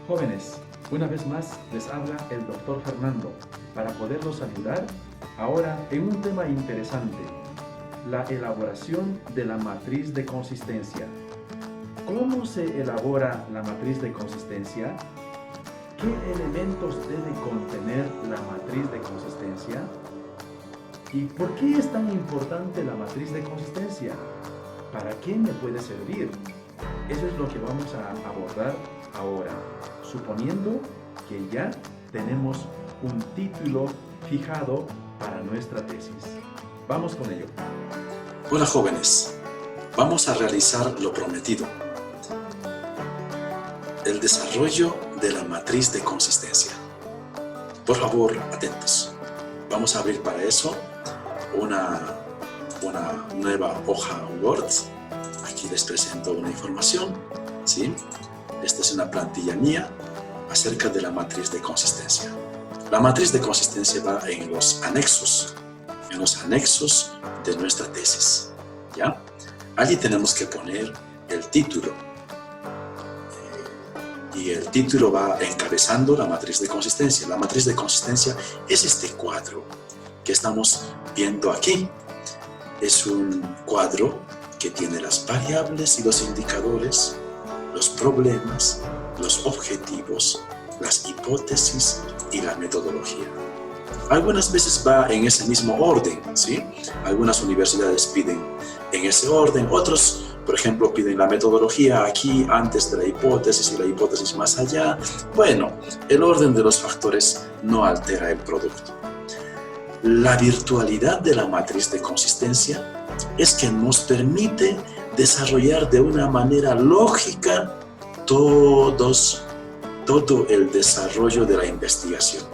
Jóvenes, una vez más les habla el doctor Fernando para poderlos ayudar ahora en un tema interesante, la elaboración de la matriz de consistencia. ¿Cómo se elabora la matriz de consistencia? ¿Qué elementos debe contener la matriz de consistencia? ¿Y por qué es tan importante la matriz de consistencia? ¿Para qué me puede servir? Eso es lo que vamos a abordar ahora, suponiendo que ya tenemos un título fijado para nuestra tesis. Vamos con ello. Hola jóvenes, vamos a realizar lo prometido, el desarrollo de la matriz de consistencia. Por favor, atentos. Vamos a abrir para eso una nueva hoja Word. Aquí les presento una información, ¿sí? Esta es una plantilla mía acerca de la matriz de consistencia. La matriz de consistencia va en los anexos de nuestra tesis, ¿ya? Allí tenemos que poner el título. Y el título va encabezando la matriz de consistencia. La matriz de consistencia es este cuadro que estamos viendo aquí. Es un cuadro que tiene las variables y los indicadores, los problemas, los objetivos, las hipótesis y la metodología. Algunas veces va en ese mismo orden, ¿sí? Algunas universidades piden en ese orden, otros, por ejemplo, piden la metodología aquí antes de la hipótesis y la hipótesis más allá. Bueno, el orden de los factores no altera el producto. La virtualidad de la matriz de consistencia es que nos permite desarrollar de una manera lógica todo el desarrollo de la investigación.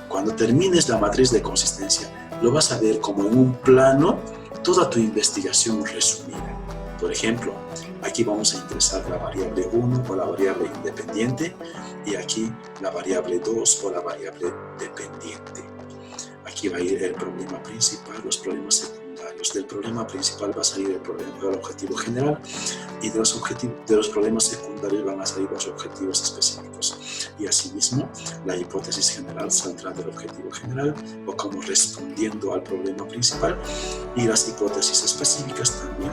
Cuando termines la matriz de consistencia, lo vas a ver como en un plano toda tu investigación resumida. Por ejemplo, aquí vamos a ingresar la variable 1 o la variable independiente y aquí la variable 2 o la variable dependiente. Aquí va a ir el problema principal, los problemas secundarios. Del problema principal va a salir el objetivo general y de los problemas secundarios van a salir los objetivos específicos. Y asimismo, la hipótesis general saldrá del objetivo general o como respondiendo al problema principal, y las hipótesis específicas también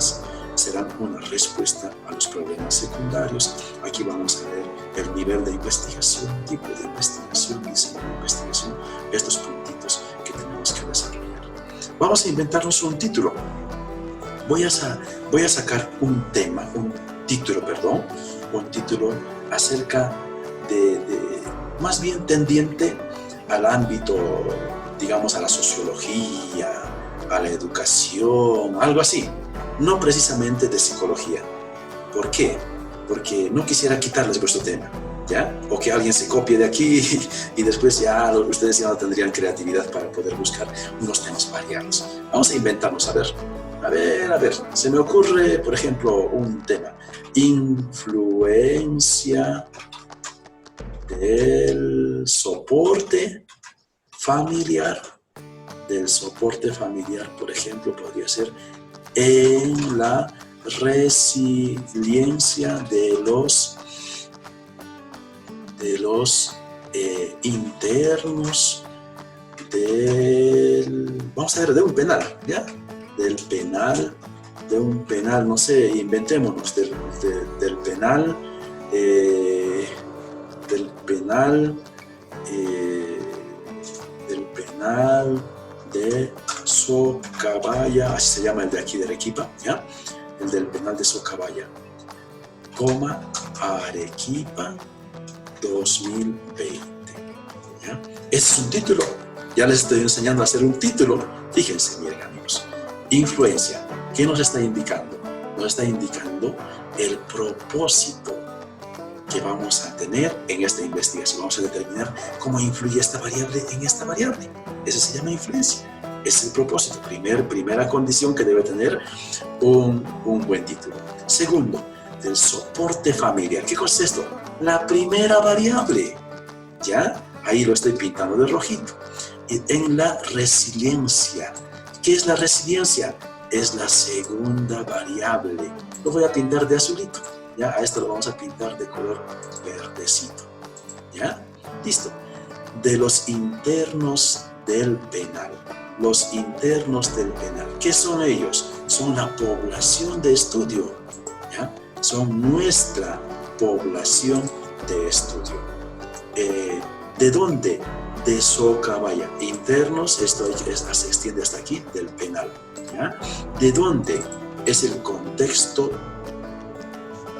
serán una respuesta a los problemas secundarios. Aquí vamos a ver el nivel de investigación, tipo de investigación, diseño de investigación, estos puntitos que tenemos que desarrollar. Vamos a inventarnos un título. Voy a sacar un título acerca más bien tendiente al ámbito, digamos, a la sociología, a la educación, algo así. No precisamente de psicología. ¿Por qué? Porque no quisiera quitarles vuestro tema, ¿ya? O que alguien se copie de aquí y después ya ustedes ya no tendrían creatividad para poder buscar unos temas variados. Vamos a inventarnos, a ver. Se me ocurre, por ejemplo, un tema. Influencia del soporte familiar. Por ejemplo, podría ser en la resiliencia de los internos vamos a ver, de un penal, ¿ya? De un penal, no sé, inventémonos, del penal de Socabaya, así se llama el de aquí de Arequipa, ¿ya? El del penal de Socabaya, Arequipa 2020, ¿ya? Ese es un título. Ya les estoy enseñando a hacer un título. Fíjense, miren amigos, influencia, ¿qué nos está indicando? Nos está indicando el propósito que vamos a tener en esta investigación. Vamos a determinar cómo influye esta variable en esta variable. Eso se llama influencia. Es el propósito. Primera condición que debe tener un buen título. Segundo, del soporte familiar. ¿Qué cosa es esto? La primera variable. ¿Ya? Ahí lo estoy pintando de rojito. Y en la resiliencia. ¿Qué es la resiliencia? Es la segunda variable. Lo voy a pintar de azulito. Ya, a esto lo vamos a pintar de color verdecito. ¿Ya? Listo. De los internos del penal. Los internos del penal. ¿Qué son ellos? Son la población de estudio. ¿Ya? Son nuestra población de estudio. ¿De dónde? De Socabaya. Internos, esto se extiende hasta aquí, del penal. ¿Ya? ¿De dónde? Es el contexto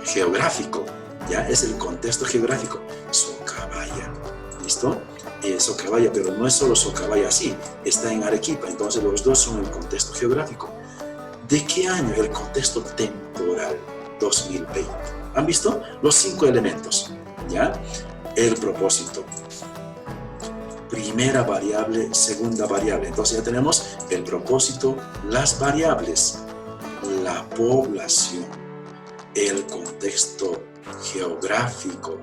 geográfico. ¿Ya? Es el contexto geográfico. Socabaya. ¿Listo? Socabaya, pero no es solo Socabaya así, está en Arequipa, entonces los dos son el contexto geográfico. ¿De qué año? El contexto temporal, 2020. ¿Han visto? Los 5 elementos, ¿ya? El propósito. Primera variable, segunda variable. Entonces ya tenemos el propósito, las variables, la población, el contexto geográfico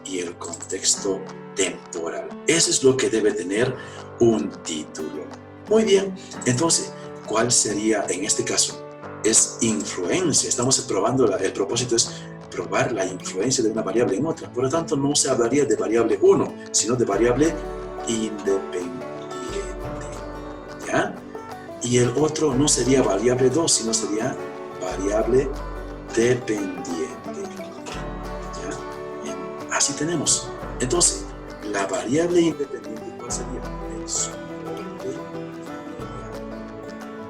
y el contexto temporal. Eso es lo que debe tener un título. Muy bien, entonces, ¿cuál sería en este caso? Es influencia. Estamos probando, el propósito es probar la influencia de una variable en otra. Por lo tanto, no se hablaría de variable 1, sino de variable independiente. ¿Ya? Y el otro no sería variable 2, sino sería variable dependiente. ¿Ya? Bien, así tenemos. Entonces, la variable independiente, ¿cuál sería? El soporte familiar.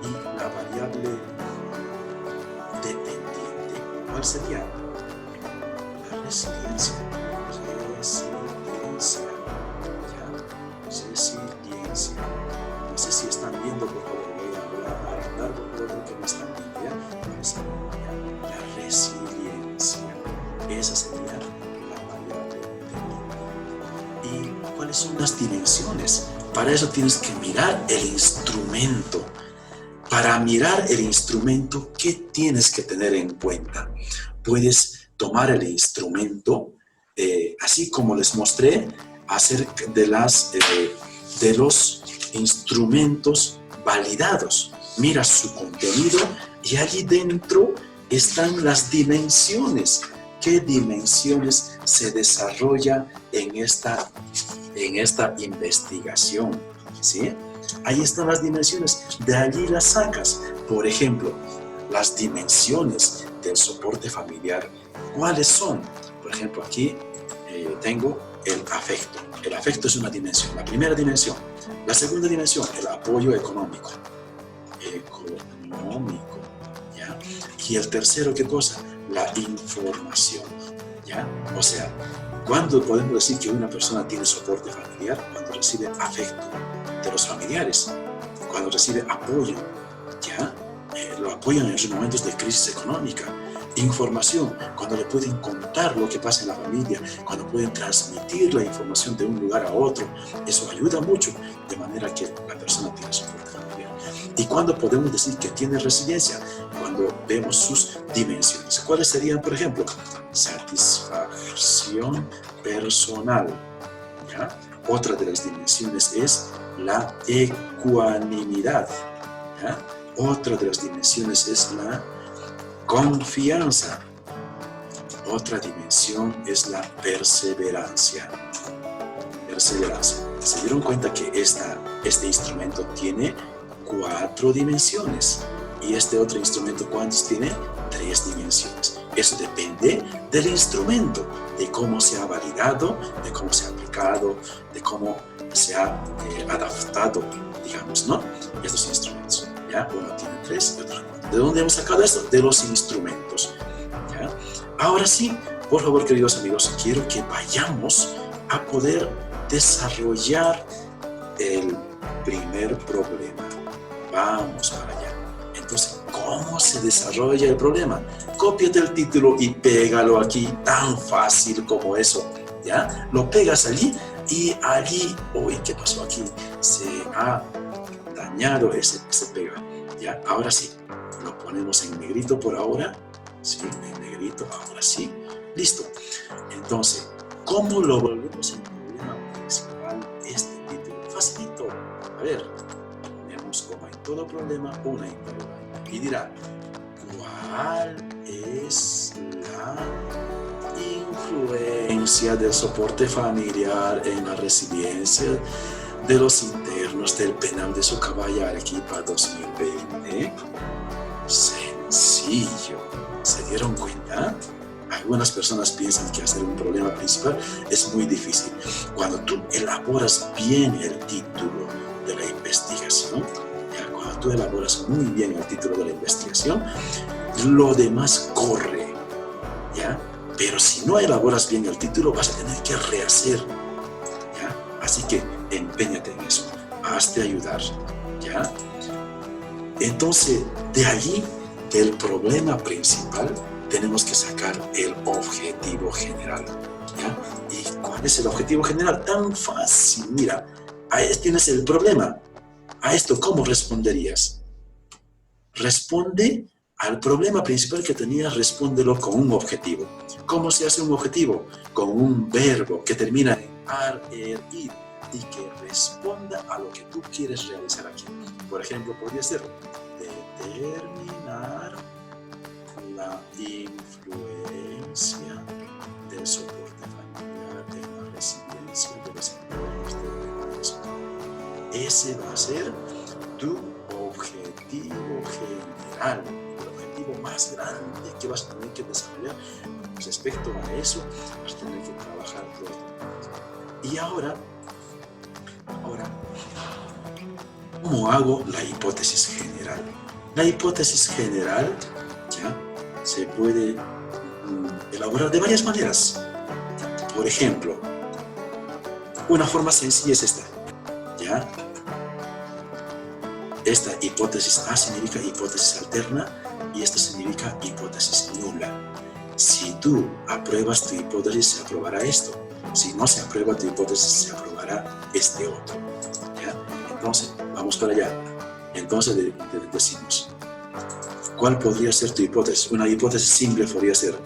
Y la variable dependiente, ¿cuál sería? La resiliencia. Resiliencia. ¿Ya? Resiliencia. No sé si están viendo, por favor, voy a hablar por lo que me están viendo. ¿Ya? ¿Cuál sería? La resiliencia. Esa sería la variable dependiente. ¿Y cuáles son las dimensiones? Para eso tienes que mirar el instrumento. Para mirar el instrumento, ¿qué tienes que tener en cuenta? Puedes tomar el instrumento, así como les mostré, acerca de los instrumentos validados. Mira su contenido y allí dentro están las dimensiones. ¿Qué dimensiones se desarrolla en esta investigación? ¿Sí? Ahí están las dimensiones, de allí las sacas. Por ejemplo, las dimensiones del soporte familiar, ¿cuáles son? Por ejemplo, aquí tengo el afecto. El afecto es una dimensión, la primera dimensión. La segunda dimensión, el apoyo económico. ¿Ya? Y el tercero, ¿qué cosa? La información, ¿ya? O sea, ¿cuándo podemos decir que una persona tiene soporte familiar? Cuando recibe afecto de los familiares, cuando recibe apoyo, ¿ya? Lo apoyan en sus momentos de crisis económica. Información, cuando le pueden contar lo que pasa en la familia, cuando pueden transmitir la información de un lugar a otro, eso ayuda mucho, de manera que la persona tiene soporte familiar. ¿Y cuándo podemos decir que tiene resiliencia? Cuando vemos sus dimensiones. ¿Cuáles serían, por ejemplo? Satisfacción personal, ¿ya? Otra de las dimensiones es la ecuanimidad, ¿ya? Otra de las dimensiones es la confianza. Otra dimensión es la perseverancia. Perseverancia. ¿Se dieron cuenta que este instrumento tiene 4 dimensiones? Y este otro instrumento, ¿cuántos tiene? 3 dimensiones. Eso depende del instrumento, de cómo se ha validado, de cómo se ha aplicado, de cómo se ha adaptado, digamos, ¿no? Estos instrumentos. ¿Ya? Uno tiene 3 y otro 4. ¿De dónde hemos sacado esto? De los instrumentos. ¿Ya? Ahora sí, por favor, queridos amigos, quiero que vayamos a poder desarrollar el primer problema. Vamos para allá. Entonces, ¿cómo se desarrolla el problema? Cópiate el título y pégalo aquí, tan fácil como eso. ¿Ya? Lo pegas allí y allí, uy, ¿qué pasó aquí? Se ha dañado ese pega. ¿Ya? Ahora sí, lo ponemos en negrito por ahora. Sí, en negrito, ahora sí. Listo. Entonces, ¿cómo lo volvemos en problema principal este título? Facilito. A ver, ponemos como en todo problema una interrogante. Y dirá, ¿cuál es la influencia denuncia del soporte familiar en la residencia de los internos del penal de Socabaya, Arequipa 2020. Sencillo. ¿Se dieron cuenta? Algunas personas piensan que hacer un problema principal es muy difícil. Cuando tú elaboras bien el título de la investigación, cuando tú elaboras muy bien el título de la investigación, lo demás corre, ¿ya? Pero si no elaboras bien el título, vas a tener que rehacer, ¿ya? Así que empeñate en eso, hazte ayudar, ¿ya? Entonces, de allí, del problema principal, tenemos que sacar el objetivo general, ¿ya? ¿Y cuál es el objetivo general? Tan fácil, mira, ahí tienes el problema. A esto, ¿cómo responderías? Responde al problema principal que tenías, respóndelo con un objetivo. ¿Cómo se hace un objetivo? Con un verbo que termina en ar, ir y que responda a lo que tú quieres realizar aquí. Por ejemplo, podría ser determinar la influencia del soporte familiar en la residencia de los internos del penal de Socabaya. Ese va a ser tu objetivo general, el objetivo más grande que vas a tener que desarrollar. Respecto a eso, vas a tener que trabajar todo. Y ahora, ¿cómo hago la hipótesis general? La hipótesis general, ¿ya?, se puede elaborar de varias maneras. Por ejemplo, una forma sencilla es esta, ¿ya? Esta hipótesis A significa hipótesis alterna y esta significa hipótesis nula. Si tú apruebas tu hipótesis, se aprobará esto. Si no se aprueba tu hipótesis, se aprobará este otro, ¿ya? Entonces, vamos para allá. Entonces decimos, ¿cuál podría ser tu hipótesis? Una hipótesis simple podría ser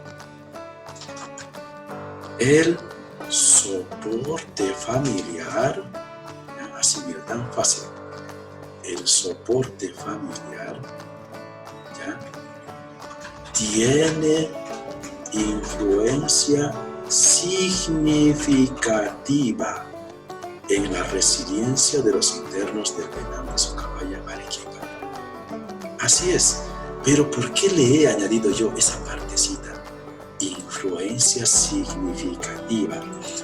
el soporte familiar, ¿ya? Así, mira, tan fácil. El soporte familiar, ¿ya?, tiene influencia significativa en la residencia de los internos del penal de Socabaya, Arequipa. Así es, pero ¿por qué le he añadido yo esa partecita? Influencia significativa.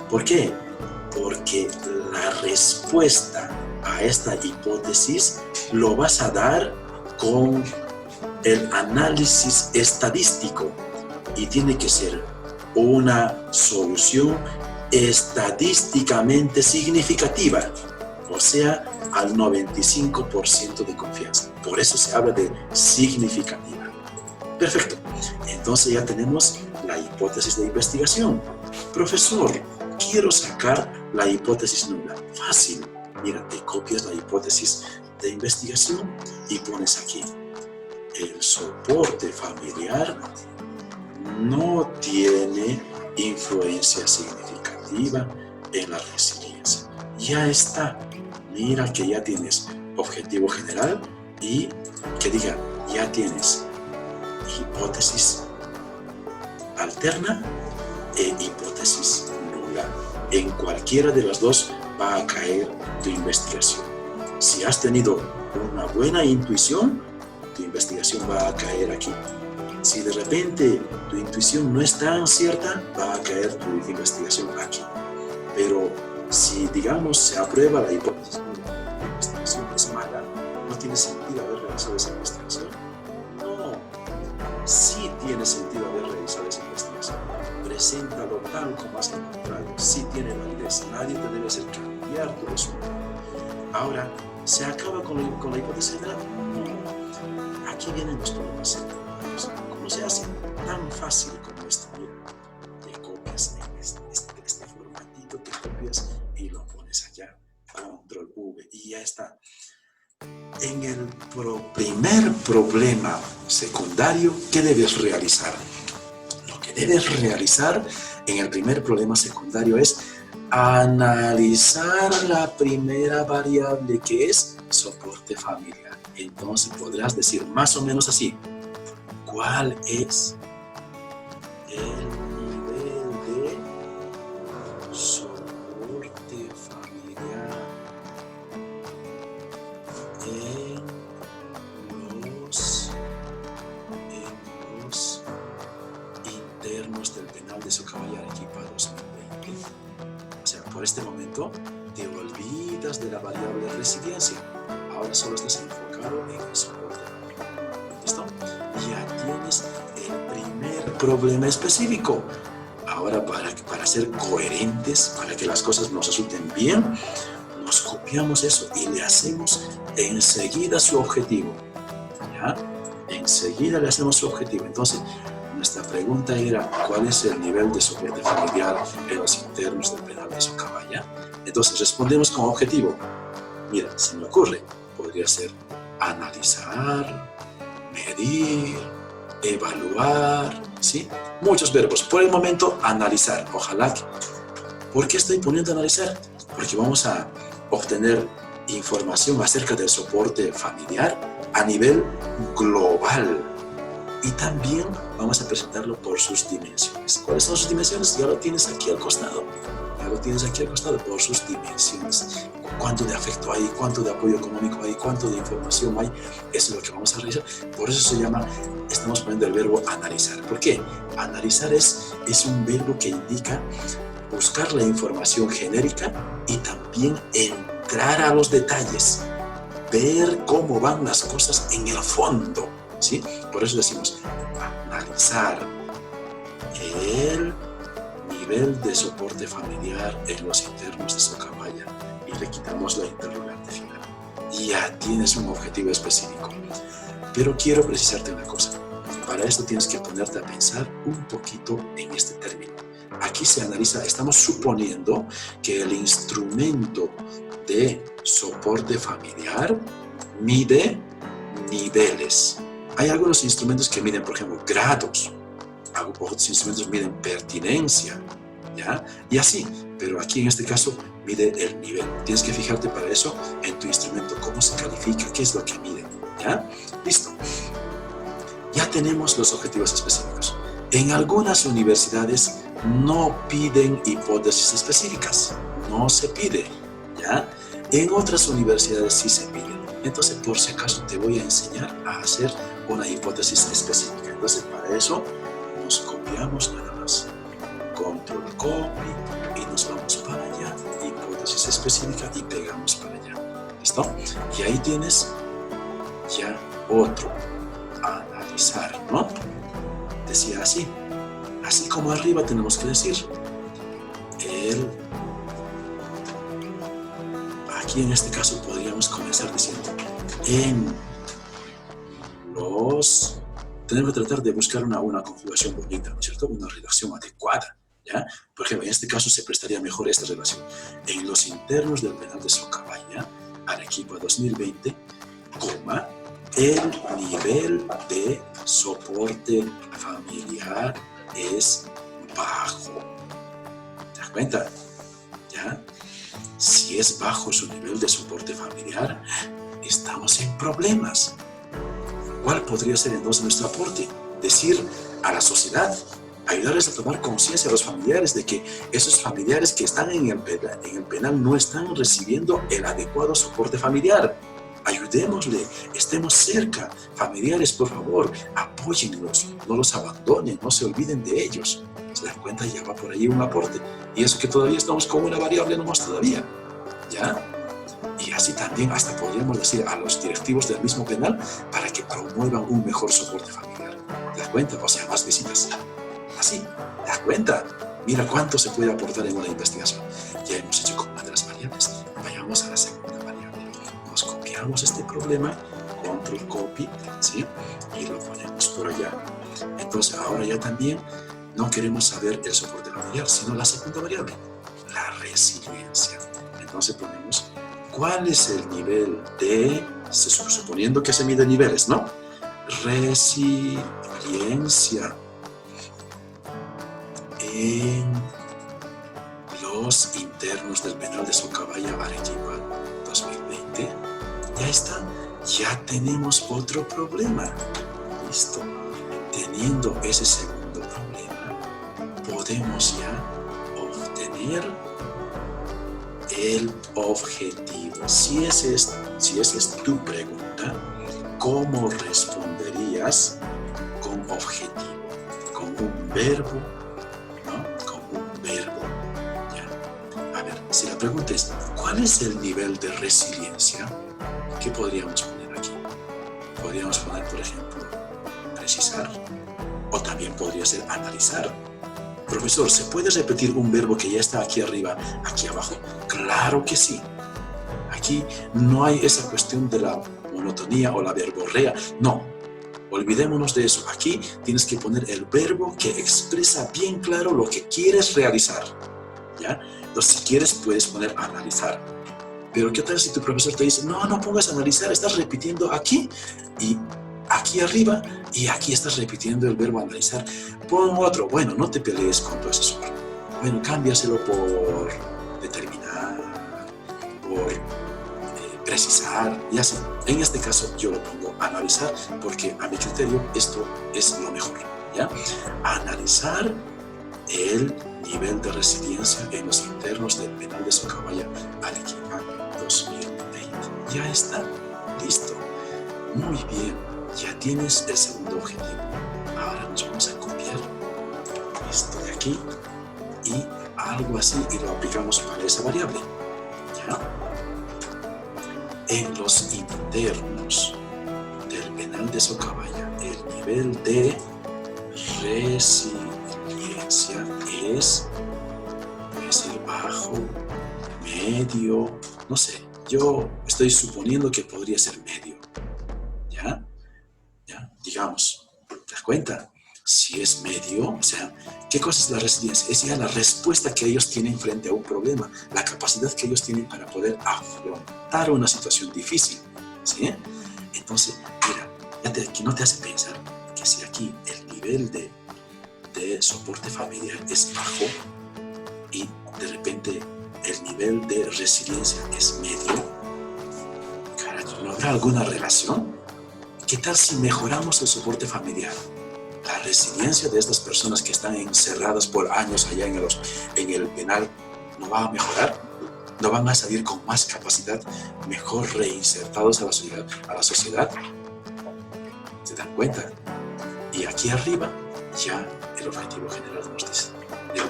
¿Por qué? Porque la respuesta a esta hipótesis lo vas a dar con el análisis estadístico y tiene que ser una solución estadísticamente significativa, o sea, al 95% de confianza. Por eso se habla de significativa. Perfecto. Entonces ya tenemos la hipótesis de investigación. Profesor, quiero sacar la hipótesis nula. Fácil. Mira, te copias la hipótesis de investigación y pones aquí: el soporte familiar no tiene influencia significativa en la resiliencia. Ya está. Mira que ya tienes objetivo general y que diga, ya tienes hipótesis alterna e hipótesis nula. En cualquiera de las dos va a caer tu investigación. Si has tenido una buena intuición, tu investigación va a caer aquí. Si de repente tu intuición no es tan cierta, va a caer tu investigación aquí. Pero si, digamos, se aprueba la hipótesis, la investigación es mala, no tiene sentido haber realizado esa investigación. No, sí tiene sentido haber realizado esa investigación. Preséntalo tal como has encontrado. Sí tiene validez. Nadie te debe hacer cambiar tu resultado. Ahora, ¿se acaba con la hipótesis general? No. Aquí vienen los problemas secundarios. ¿Cómo se hace? Tan fácil como esto. Mira, te copias en este formatito, te copias y lo pones allá. Control V y ya está. En el primer problema secundario, ¿qué debes realizar? Lo que debes realizar en el primer problema secundario es analizar la primera variable, que es soporte familiar. Entonces podrás decir más o menos así: ¿cuál es el nivel de internos del penal de Socabaya, Arequipa 2020. O sea, por este momento te olvidas de la variable residencia. Ahora solo estás enfocado en el soporte. ¿Listo? Ya tienes el primer problema específico. Ahora, para ser coherentes, para que las cosas nos resulten bien, nos copiamos eso y le hacemos enseguida su objetivo. ¿Ya? Enseguida le hacemos su objetivo. Entonces, nuestra pregunta era, ¿cuál es el nivel de soporte familiar en los internos del penal de Socabaya? Entonces, respondemos con objetivo. Mira, se me ocurre, podría ser analizar, medir, evaluar, ¿sí? Muchos verbos. Por el momento, analizar. Ojalá que... ¿Por qué estoy poniendo analizar? Porque vamos a obtener información acerca del soporte familiar a nivel global. Y también vamos a presentarlo por sus dimensiones. ¿Cuáles son sus dimensiones? Ya lo tienes aquí al costado. Ya lo tienes aquí al costado por sus dimensiones. Cuánto de afecto hay, cuánto de apoyo económico hay, cuánto de información hay. Eso es lo que vamos a realizar. Por eso se llama, estamos poniendo el verbo analizar. ¿Por qué? Analizar es un verbo que indica buscar la información genérica y también entrar a los detalles. Ver cómo van las cosas en el fondo. ¿Sí? Por eso decimos analizar el nivel de soporte familiar en los internos de Socabaya y le quitamos la interrogante final. Ya tienes un objetivo específico. Pero quiero precisarte una cosa. Para esto tienes que ponerte a pensar un poquito en este término. Aquí se analiza, estamos suponiendo que el instrumento de soporte familiar mide niveles. Hay algunos instrumentos que miden, por ejemplo, grados. Otros instrumentos miden pertinencia, ¿ya? Y así. Pero aquí, en este caso, mide el nivel. Tienes que fijarte para eso en tu instrumento. ¿Cómo se califica? ¿Qué es lo que mide? ¿Ya? Listo. Ya tenemos los objetivos específicos. En algunas universidades no piden hipótesis específicas. No se pide, ¿ya? En otras universidades sí se piden. Entonces, por si acaso, te voy a enseñar a hacer una hipótesis específica. Entonces, para eso, nos copiamos nada más. Control copy y nos vamos para allá. Hipótesis específica y pegamos para allá. ¿Listo? Y ahí tienes ya otro. Analizar, ¿no? Decía así. Así como arriba tenemos que decir. Aquí en este caso podríamos comenzar diciendo tenemos que tratar de buscar una conjugación bonita, ¿no es cierto? Una redacción adecuada, ¿ya? Por ejemplo, en este caso se prestaría mejor esta relación. En los internos del penal de Socabaya, Arequipa 2020, coma, el nivel de soporte familiar es bajo. ¿Te das cuenta? ¿Ya? Si es bajo su nivel de soporte familiar, estamos en problemas. ¿Cuál podría ser entonces nuestro aporte? Decir a la sociedad, ayudarles a tomar conciencia a los familiares de que esos familiares que están en el penal no están recibiendo el adecuado soporte familiar. Ayudémosle, estemos cerca. Familiares, por favor, apóyenlos, no los abandonen, no se olviden de ellos. ¿Se dan cuenta? Ya va por ahí un aporte. Y eso que todavía estamos con una variable nomás todavía. ¿Ya? Y así también hasta podríamos decir a los directivos del mismo penal para que promuevan un mejor soporte familiar. ¿Te das cuenta? O sea, más visitas. Así, ¿te das cuenta? Mira cuánto se puede aportar en una investigación. Ya hemos hecho con una de las variables. Vayamos a la segunda variable. Nos copiamos este problema, control copy, ¿sí? Y lo ponemos por allá. Entonces ahora ya también no queremos saber el soporte familiar, sino la segunda variable, la resiliencia. Entonces ponemos cuál es el nivel de, suponiendo que se mide niveles, ¿no? Resiliencia en los internos del penal de Socabaya, Arequipa 2020. Ya está, ya tenemos otro problema. Listo. Teniendo ese segundo problema, podemos ya obtener el objetivo. Si esa es tu pregunta, ¿cómo responderías con objetivo? Con un verbo Si la pregunta es, ¿cuál es el nivel de resiliencia? ¿Qué podríamos poner aquí? Podríamos poner, por ejemplo, precisar, o también podría ser analizar. Profesor, ¿se puede repetir un verbo que ya está aquí arriba, aquí abajo? Claro que sí. Aquí no hay esa cuestión de la monotonía o la verborrea. No, olvidémonos de eso. Aquí tienes que poner el verbo que expresa bien claro lo que quieres realizar, ¿ya? Entonces, si quieres, puedes poner analizar. Pero ¿qué tal si tu profesor te dice, no, no pongas analizar, estás repitiendo aquí y aquí arriba y aquí estás repitiendo el verbo analizar? Pon otro. Bueno, no te pelees con tu asesor. Bueno, cámbiaselo por determinar, por precisar y así. En este caso yo lo pongo analizar porque a mi criterio esto es lo mejor, ¿ya? Analizar el nivel de resiliencia en los internos del penal de Socabaya, Arequipa 2020. Ya está, listo. Muy bien, ya tienes el segundo objetivo. Ahora nos vamos a copiar esto de aquí y algo así y lo aplicamos para esa variable, ¿ya? En los internos del penal de Socabaya, el nivel de resiliencia es, puede ser bajo, medio, no sé, yo estoy suponiendo que podría ser medio, ¿ya? Digamos, ¿te das cuenta? Si es medio, o sea, ¿qué cosa es la resiliencia? Es ya la respuesta que ellos tienen frente a un problema, la capacidad que ellos tienen para poder afrontar una situación difícil, ¿sí? Entonces, mira, que no te hace pensar que si aquí el nivel de soporte familiar es bajo y de repente el nivel de resiliencia es medio, carajo, ¿no habrá alguna relación? ¿Qué tal si mejoramos el soporte familiar? La resiliencia de estas personas que están encerradas por años allá en el penal no va a mejorar, no van a salir con más capacidad, mejor reinsertados a la sociedad. ¿Se dan cuenta? Y aquí arriba ya el objetivo general nos dice,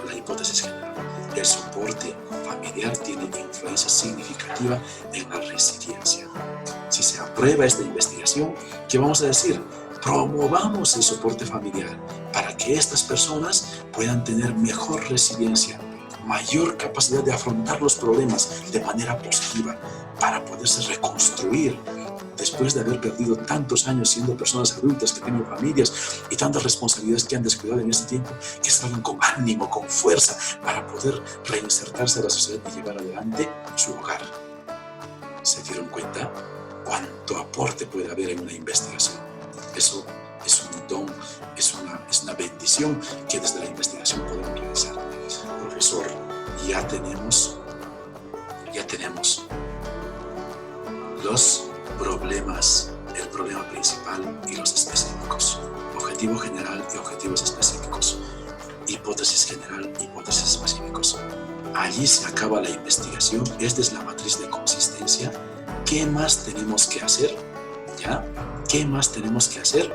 la hipótesis general, el soporte familiar tiene influencia significativa en la resiliencia. Si se aprueba esta investigación, ¿qué vamos a decir? Promovamos el soporte familiar para que estas personas puedan tener mejor resiliencia, mayor capacidad de afrontar los problemas de manera positiva, para poderse reconstruir después de haber perdido tantos años siendo personas adultas que tienen familias y tantas responsabilidades que han descuidado en este tiempo, que salgan con ánimo, con fuerza, para poder reinsertarse a la sociedad y llevar adelante su hogar. ¿Se dieron cuenta cuánto aporte puede haber en una investigación? Eso es un don, es una bendición que desde la investigación podemos realizar. Profesor, ya tenemos los problemas, el problema principal y los específicos, objetivo general y objetivos específicos, hipótesis general, hipótesis específicos. Allí se acaba la investigación. Esta es la matriz de consistencia. ¿Qué más tenemos que hacer? ¿Ya? ¿Qué más tenemos que hacer?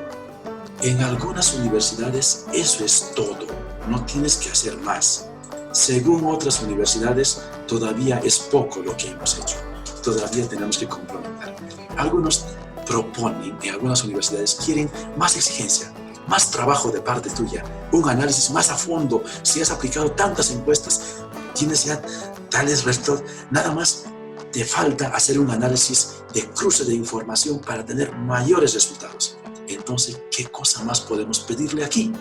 En algunas universidades eso es todo, no tienes que hacer más. Según otras universidades, todavía es poco lo que hemos hecho. Todavía tenemos que complementar. Algunos proponen, en algunas universidades, quieren más exigencia, más trabajo de parte tuya, un análisis más a fondo. Si has aplicado tantas encuestas, tienes ya tales resultados, nada más te falta hacer un análisis de cruce de información para tener mayores resultados. Entonces, ¿qué cosa más podemos pedirle aquí?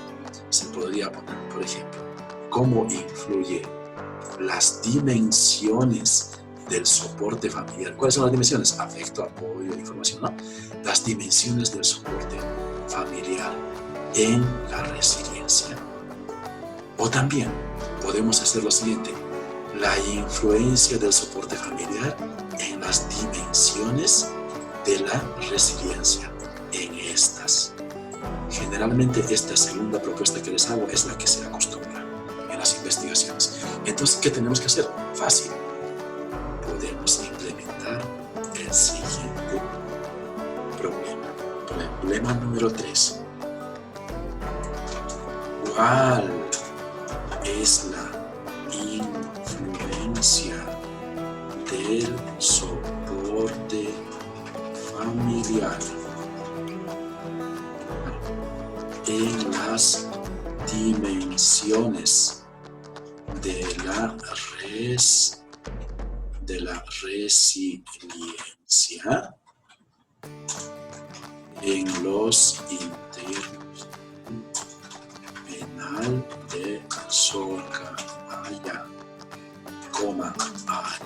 Se podría poner, por ejemplo, cómo influye las dimensiones del soporte familiar. ¿Cuáles son las dimensiones? Afecto, apoyo, información, ¿no? Las dimensiones del soporte familiar en la resiliencia. O también podemos hacer lo siguiente: la influencia del soporte familiar en las dimensiones de la resiliencia en estas. Generalmente esta segunda propuesta que les hago es la que se acostumbra en las investigaciones. Entonces, ¿qué tenemos que hacer? Fácil. Podemos implementar el siguiente problema. Problema número 3. ¿Cuál es la influencia el soporte familiar en las dimensiones de la resiliencia en los internos penal de Socabaya, a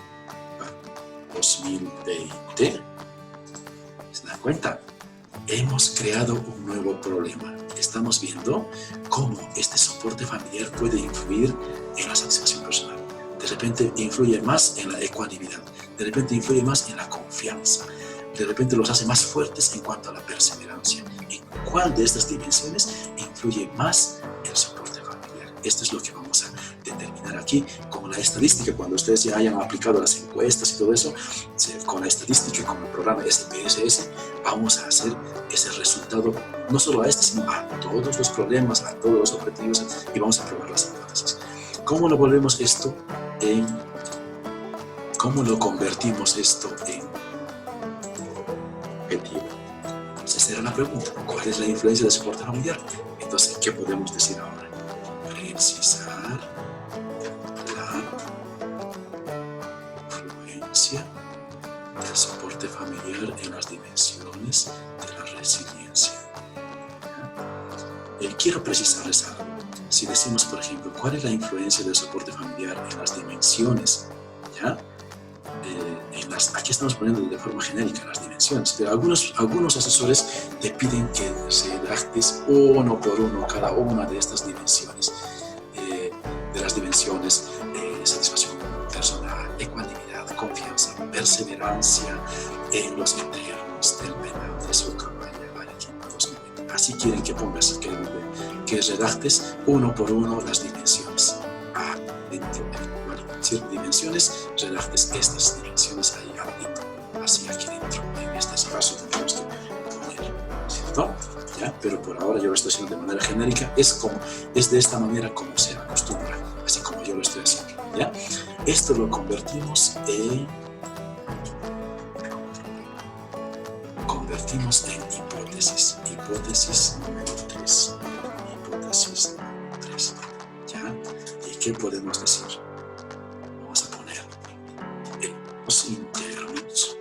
2020. ¿Se dan cuenta? Hemos creado un nuevo problema. Estamos viendo cómo este soporte familiar puede influir en la satisfacción personal. De repente influye más en la ecuanimidad. De repente influye más en la confianza. De repente los hace más fuertes en cuanto a la perseverancia. ¿En cuál de estas dimensiones influye más el soporte familiar? Esto es lo que vamos a determinar aquí con la estadística. Cuando ustedes ya hayan aplicado las encuestas y todo eso, con la estadística, con el programa SPSS, vamos a hacer ese resultado no solo a este, sino a todos los problemas, a todos los objetivos, y vamos a probar las hipótesis. ¿Cómo lo volvemos esto en... ¿Cómo lo convertimos esto en objetivo? Entonces, esa era la pregunta. ¿Cuál es la influencia del soporte familiar? Entonces, ¿qué podemos decir ahora? Precisar la influencia del soporte familiar en las dimensiones de la resiliencia. Quiero precisarles algo. Si decimos, por ejemplo, ¿cuál es la influencia del soporte familiar en las dimensiones? ¿Ya? Aquí estamos poniendo de forma genérica las dimensiones, pero algunos asesores te piden que redactes uno por uno cada una de estas dimensiones, de las dimensiones satisfacción personal, ecuanimidad, confianza, perseverancia en los internos del penal de Socabaya, Arequipa 2020. Así quieren que pongas, que redactes uno por uno las dimensiones. Dentro de ciertas dimensiones, redactes estas dimensiones ahí adentro, así aquí dentro. En este espacio tenemos que poner, ¿cierto? ¿Ya? Pero por ahora yo lo estoy haciendo de manera genérica, es de esta manera como se acostumbra, así como yo lo estoy haciendo, ¿ya? Esto lo convertimos en hipótesis. Hipótesis número 3. Hipótesis número 3. ¿Ya? ¿Y qué podemos decir? Vamos a poner los internos.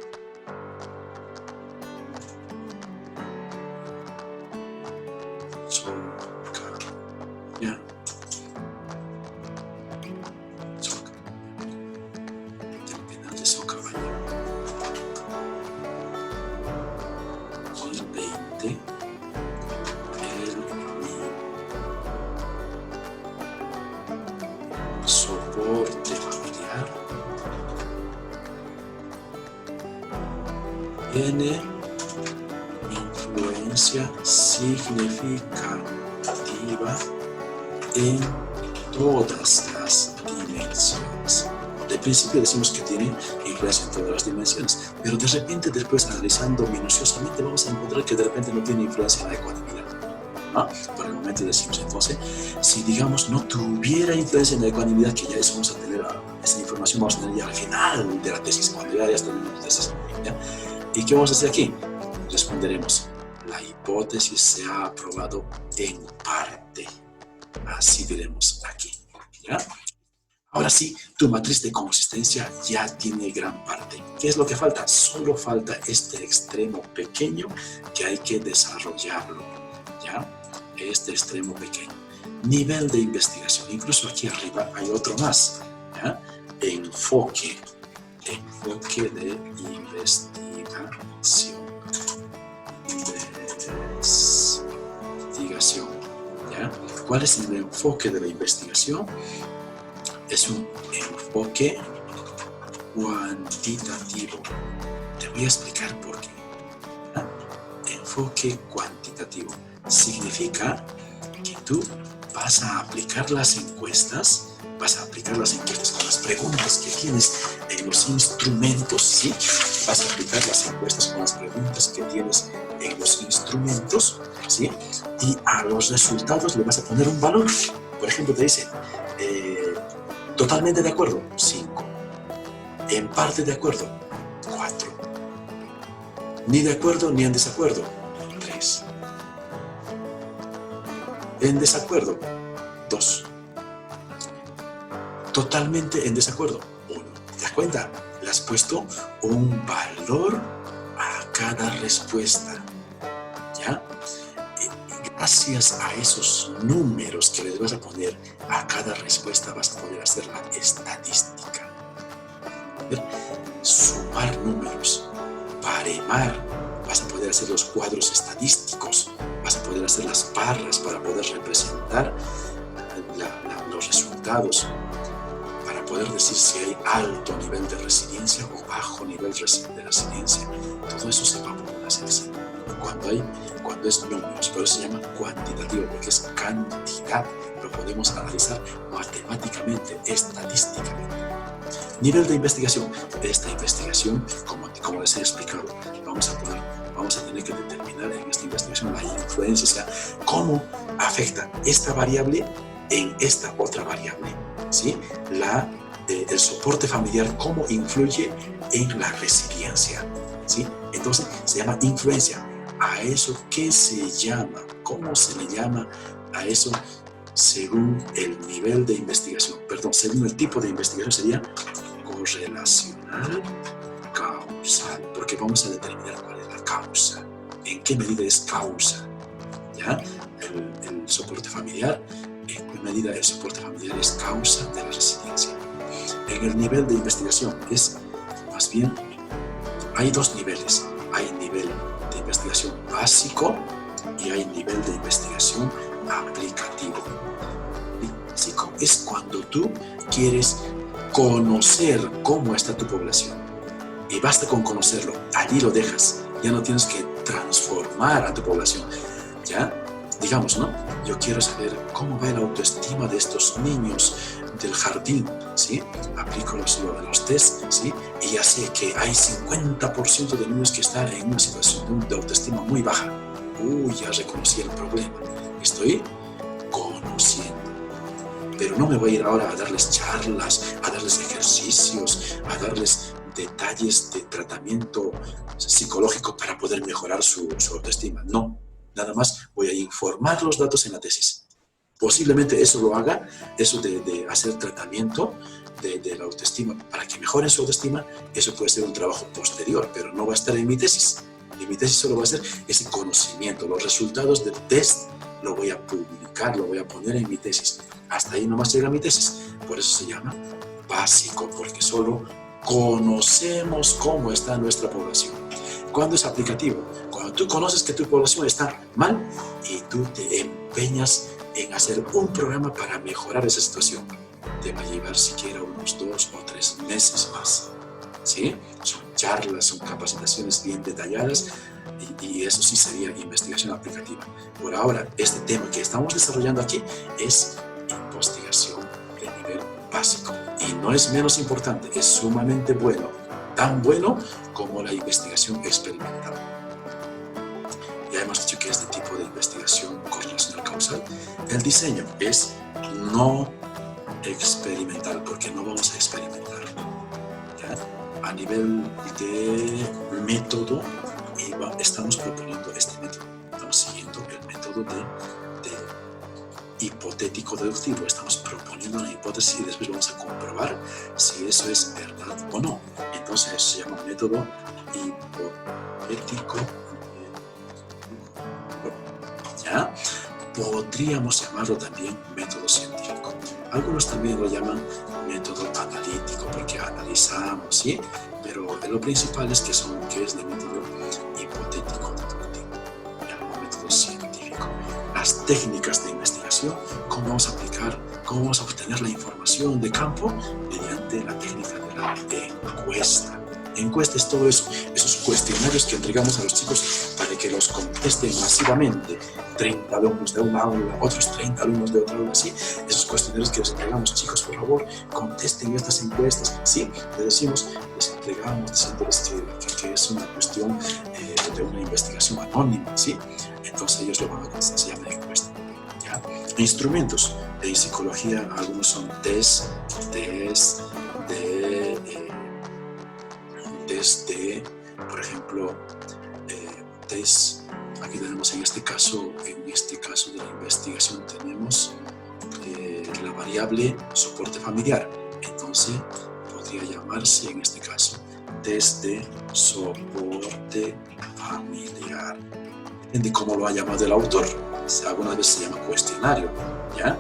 Socabaya. Del penal de Socabaya. 2020. Soporte familiar tiene influencia significativa en todas las dimensiones. De principio decimos que tiene influencia en todas las dimensiones, pero de repente después, analizando minuciosamente, vamos a encontrar que de repente no tiene influencia en la ecuanimidad. Por el momento decimos entonces, si digamos no tuviera influencia en la ecuanimidad, que ya eso vamos a tener, esa información vamos a tener ya al final de la tesis, cuando ya terminemos la tesis, ¿ya? ¿Y qué vamos a hacer aquí? Responderemos, la hipótesis se ha aprobado en parte. Así diremos aquí, ¿ya? Ahora sí, tu matriz de consistencia ya tiene gran parte. ¿Qué es lo que falta? Solo falta este extremo pequeño que hay que desarrollarlo, ¿ya? Este extremo pequeño. Nivel de investigación. Incluso aquí arriba hay otro más, ¿ya? Enfoque de investigación. ¿Ya? ¿Cuál es el enfoque de la investigación? Es un enfoque cuantitativo. Te voy a explicar por qué. ¿Ya? Enfoque cuantitativo significa que tú vas a aplicar las encuestas, con las preguntas que tienes en los instrumentos, ¿sí? Vas a aplicar las encuestas con las preguntas que tienes en los instrumentos, ¿sí? Y a los resultados le vas a poner un valor. Por ejemplo, te dice, totalmente de acuerdo, 5. En parte de acuerdo, 4. Ni de acuerdo ni en desacuerdo, 3. En desacuerdo, 2. Totalmente en desacuerdo, 1. ¿Te das cuenta? Le has puesto un valor a cada respuesta, ¿ya? Gracias a esos números que les vas a poner a cada respuesta vas a poder hacer la estadística. Sumar números, baremar, vas a poder hacer los cuadros estadísticos, vas a poder hacer las barras para poder representar los resultados, para poder decir si hay alto nivel de resiliencia o bajo nivel de resiliencia. Todo eso se va a poder hacer así. Cuando es números, por eso se llama cuantitativo, porque es cantidad, lo podemos analizar matemáticamente, estadísticamente. Nivel de investigación. Esta investigación, como les he explicado, vamos a tener que determinar en esta investigación la influencia, o sea, cómo afecta esta variable en esta otra variable, ¿sí? El soporte familiar, cómo influye en la resiliencia, ¿sí? Entonces, se llama influencia. ¿A eso qué se llama? ¿Cómo se le llama a eso? Según el nivel de investigación, según el tipo de investigación sería correlacional causal, porque vamos a determinar cuál es la causa, en qué medida es causa, ¿ya? El soporte familiar, en qué medida el soporte familiar es causa de la resiliencia. En el nivel de investigación más bien, hay dos niveles, hay nivel de investigación básico y hay nivel de investigación aplicativo. Básico es cuando tú quieres conocer cómo está tu población y basta con conocerlo, allí lo dejas, ya no tienes que transformar a tu población, ¿ya? Digamos, ¿no? Yo quiero saber cómo va la autoestima de estos niños del jardín, ¿sí? Aplico lo de los test, ¿sí? Y ya sé que hay 50% de niños que están en una situación de autoestima muy baja. Ya reconocí el problema. Estoy conociendo. Pero no me voy a ir ahora a darles charlas, a darles ejercicios, a darles detalles de tratamiento psicológico para poder mejorar su autoestima. No, nada más voy a informar los datos en la tesis. Posiblemente eso lo haga, eso de hacer tratamiento de la autoestima para que mejoren su autoestima, eso puede ser un trabajo posterior, pero no va a estar en mi tesis. En mi tesis solo va a ser ese conocimiento, los resultados del test lo voy a publicar, lo voy a poner en mi tesis. Hasta ahí nomás llega mi tesis. Por eso se llama básico, porque solo conocemos cómo está nuestra población. ¿Cuándo es aplicativo? Cuando tú conoces que tu población está mal y tú te empeñas en hacer un programa para mejorar esa situación. Te va a llevar siquiera unos 2 o 3 meses más, ¿sí? Son charlas, son capacitaciones bien detalladas y eso sí sería investigación aplicativa. Por ahora, este tema que estamos desarrollando aquí es investigación de nivel básico y no es menos importante, es sumamente bueno, tan bueno como la investigación experimental. Ya hemos dicho que este tipo de investigación correlacional causal, el diseño es no experimental, porque no vamos a experimentar, ¿ya? A nivel de método, estamos proponiendo este método, estamos siguiendo el método de hipotético deductivo, estamos proponiendo una hipótesis y después vamos a comprobar si eso es verdad o no. Entonces eso se llama método hipotético. ¿Ya? Podríamos llamarlo también método científico. Algunos también lo llaman método analítico porque analizamos, ¿sí? Pero lo principal es que es el método hipotético deductivo, el método científico. Las técnicas de investigación, cómo vamos a aplicar, cómo vamos a obtener la información de campo mediante la técnica de la encuesta. Encuesta es todo eso, esos cuestionarios que entregamos a los chicos para que los contesten masivamente. 30 alumnos de una aula, otros 30 alumnos de otra aula, ¿sí? Esos cuestionarios que les entregamos, chicos, por favor, contesten estas encuestas, ¿sí? Les entregamos diciéndoles que es una cuestión de una investigación anónima, ¿sí? Entonces ellos lo van a contestar, se llama encuesta, ¿ya? Instrumentos en psicología, algunos son test de test de, por ejemplo, test, aquí tenemos en este caso de la investigación tenemos la variable soporte familiar. Entonces podría llamarse en este caso test de soporte familiar. Depende cómo lo ha llamado el autor. Algunas veces se llama cuestionario, ¿ya?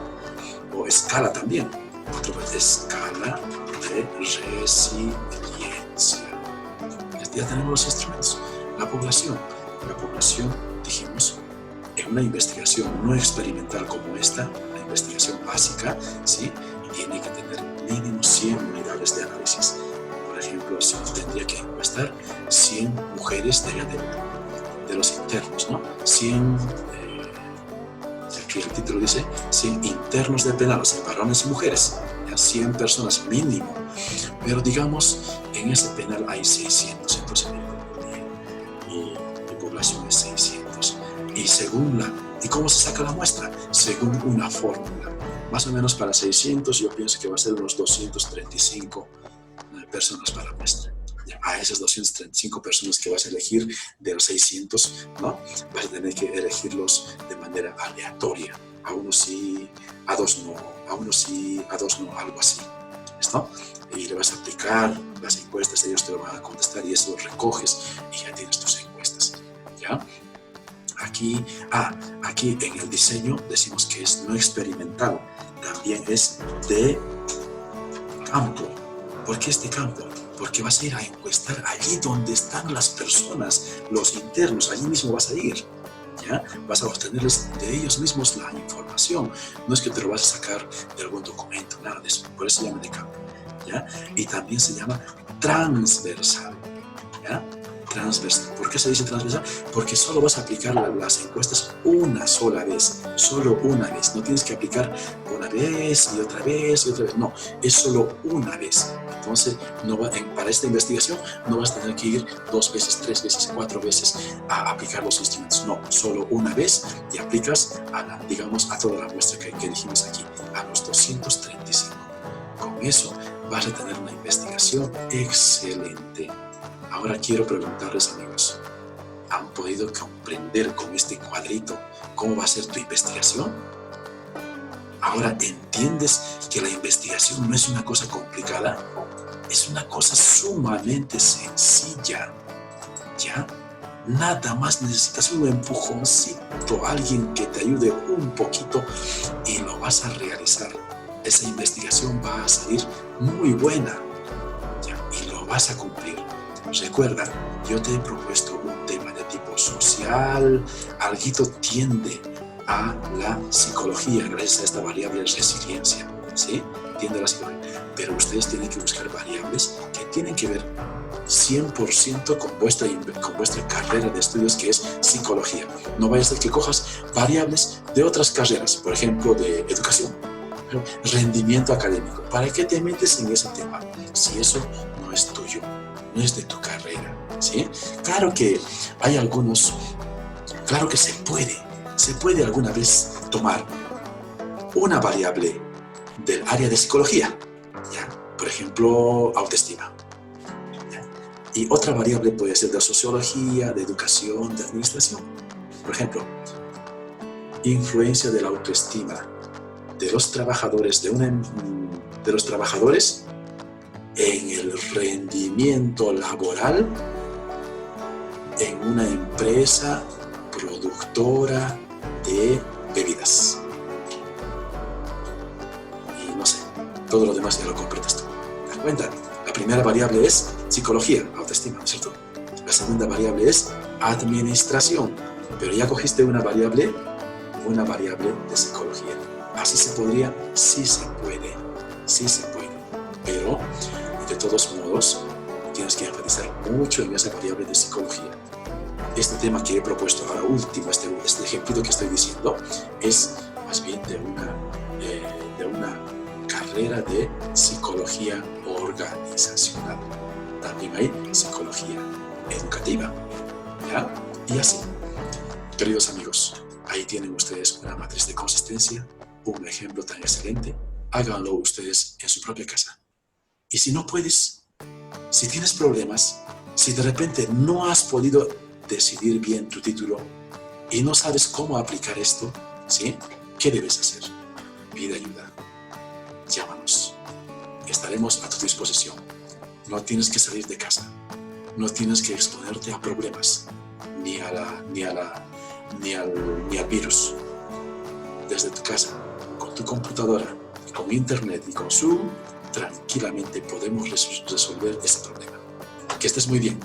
O escala también. Otra vez escala de resiliencia. Ya tenemos los instrumentos. La población, dijimos, en una investigación no experimental como esta, la investigación básica, ¿sí? Tiene que tener mínimo 100 unidades de análisis. Por ejemplo, si tendría que encuestar 100 mujeres de los internos, ¿no? 100, aquí el título dice 100 internos de penal, o sea, varones y mujeres, ya 100 personas mínimo. Pero digamos, en ese penal hay 600, entonces mi población es 600. ¿Y cómo se saca la muestra? Según una fórmula. Más o menos para 600 yo pienso que va a ser unos 235 personas para la muestra. A esas 235 personas que vas a elegir de los 600, ¿no? Vas a tener que elegirlos de manera aleatoria. A unos sí, a dos no, a unos sí, a dos no, algo así. ¿Listo? Y le vas a aplicar las encuestas, ellos te lo van a contestar y eso lo recoges y ya tienes tus encuestas. ¿Ya? Aquí en el diseño decimos que es no experimental, también es de campo. ¿Por qué es de campo? Porque vas a ir a encuestar allí donde están las personas, los internos, allí mismo vas a ir. ¿Ya? Vas a obtenerles de ellos mismos la información. No es que te lo vas a sacar de algún documento, nada de eso. Por eso se llama de campo. ¿Ya? Y también se llama transversal. ¿Ya? Transversal. ¿Por qué se dice transversal? Porque solo vas a aplicar las encuestas una sola vez. Solo una vez. No tienes que aplicar una vez y otra vez y otra vez. No, es solo una vez. Entonces, para esta investigación no vas a tener que ir 2 veces, 3 veces, 4 veces a aplicar los instrumentos. No, solo una vez y aplicas a toda la muestra que dijimos aquí, a los 235. Con eso vas a tener una investigación excelente. Ahora quiero preguntarles, amigos, ¿han podido comprender con este cuadrito cómo va a ser tu investigación? Ahora entiendes que la investigación no es una cosa complicada, es una cosa sumamente sencilla, ¿ya? Nada más necesitas un empujoncito, alguien que te ayude un poquito y lo vas a realizar. Esa investigación va a salir muy buena, ¿ya? Y lo vas a cumplir. Recuerda, yo te he propuesto un tema de tipo social, alguito tiende a la psicología gracias a esta variable resiliencia, ¿sí? Tiende a la psicología. Pero ustedes tienen que buscar variables que tienen que ver 100% con vuestra carrera de estudios, que es psicología. No vaya a ser que cojas variables de otras carreras, por ejemplo, de educación, rendimiento académico. ¿Para qué te metes en ese tema si eso no es tuyo, no es de tu carrera? ¿Sí? Claro que hay claro que se puede alguna vez tomar una variable del área de psicología, ¿ya? Por ejemplo, autoestima, ¿ya? Y otra variable puede ser de sociología, de educación, de administración. Por ejemplo, influencia de la autoestima de los trabajadores de los trabajadores en el rendimiento laboral en una empresa productora de bebidas. Y no sé, todo lo demás ya lo completas tú. ¿Te das cuenta? La primera variable es psicología, autoestima, ¿no es cierto? La segunda variable es administración, pero ya cogiste una variable de psicología. Así se podría, sí se puede, pero de todos modos tienes que enfatizar mucho en esa variable de psicología. Este tema que he propuesto ahora último, este ejemplito que estoy diciendo, es más bien de una carrera de psicología organizacional. También hay psicología educativa, ¿ya? Y así. Queridos amigos, ahí tienen ustedes una matriz de consistencia, un ejemplo tan excelente. Háganlo ustedes en su propia casa. Y si no puedes, si tienes problemas, Si de repente no has podido decidir bien tu título y no sabes cómo aplicar esto, ¿sí? ¿Qué debes hacer? Pide ayuda. Llámanos. Estaremos a tu disposición. No tienes que salir de casa. No tienes que exponerte a problemas, ni al virus. Desde tu casa, con tu computadora, con internet y con Zoom, tranquilamente podemos resolver ese problema. Que estés muy bien.